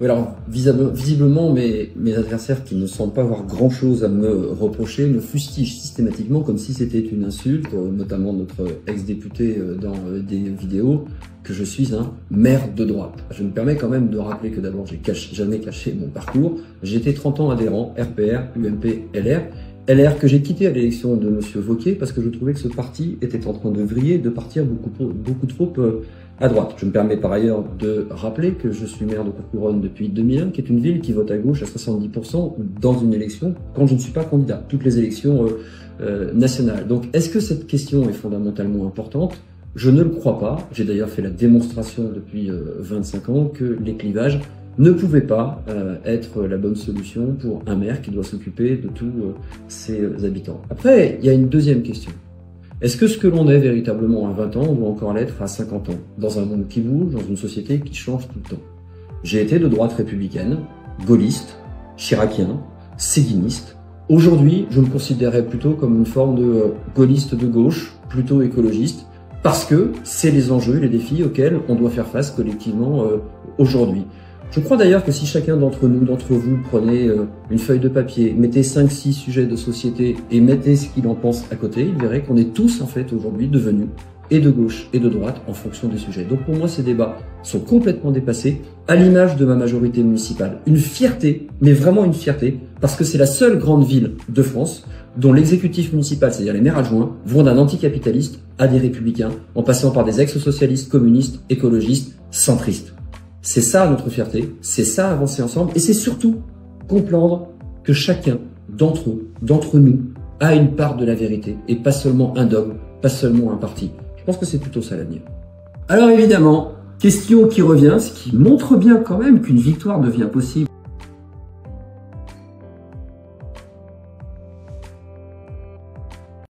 Oui, alors, visiblement, mes adversaires qui ne semblent pas avoir grand-chose à me reprocher me fustigent systématiquement comme si c'était une insulte, notamment notre ex-député dans des vidéos, que je suis un maire de droite. Je me permets quand même de rappeler que d'abord, j'ai jamais caché mon parcours. J'ai été 30 ans adhérent, RPR, UMP, LR. LR que j'ai quitté à l'élection de Monsieur Wauquiez parce que je trouvais que ce parti était en train de vriller, de partir beaucoup trop à droite. Je me permets par ailleurs de rappeler que je suis maire de Courcouronnes depuis 2001, qui est une ville qui vote à gauche à 70% dans une élection quand je ne suis pas candidat, toutes les élections nationales. Donc est-ce que cette question est fondamentalement importante? Je ne le crois pas. J'ai d'ailleurs fait la démonstration depuis 25 ans que les clivages ne pouvaient pas être la bonne solution pour un maire qui doit s'occuper de tous ses habitants. Après, il y a une deuxième question. Est-ce que ce que l'on est véritablement à 20 ans doit encore l'être à 50 ans, dans un monde qui bouge, dans une société qui change tout le temps? J'ai été de droite républicaine, gaulliste, chiracien, séguiniste. Aujourd'hui, je me considérais plutôt comme une forme de gaulliste de gauche, plutôt écologiste, parce que c'est les enjeux, les défis auxquels on doit faire face collectivement aujourd'hui. Je crois d'ailleurs que si chacun d'entre nous, d'entre vous, prenait une feuille de papier, mettez 5-6 sujets de société et mettez ce qu'il en pense à côté, il verrait qu'on est tous en fait aujourd'hui devenus et de gauche et de droite en fonction des sujets. Donc pour moi, ces débats sont complètement dépassés, à l'image de ma majorité municipale. Une fierté, mais vraiment une fierté, parce que c'est la seule grande ville de France dont l'exécutif municipal, c'est-à-dire les maires adjoints, vont d'un anticapitaliste à des républicains, en passant par des ex-socialistes, communistes, écologistes, centristes. C'est ça notre fierté, c'est ça avancer ensemble, et c'est surtout comprendre que chacun d'entre nous, a une part de la vérité, et pas seulement un dogme, pas seulement un parti. Je pense que c'est plutôt ça l'avenir. Alors évidemment, question qui revient, ce qui montre bien quand même qu'une victoire devient possible.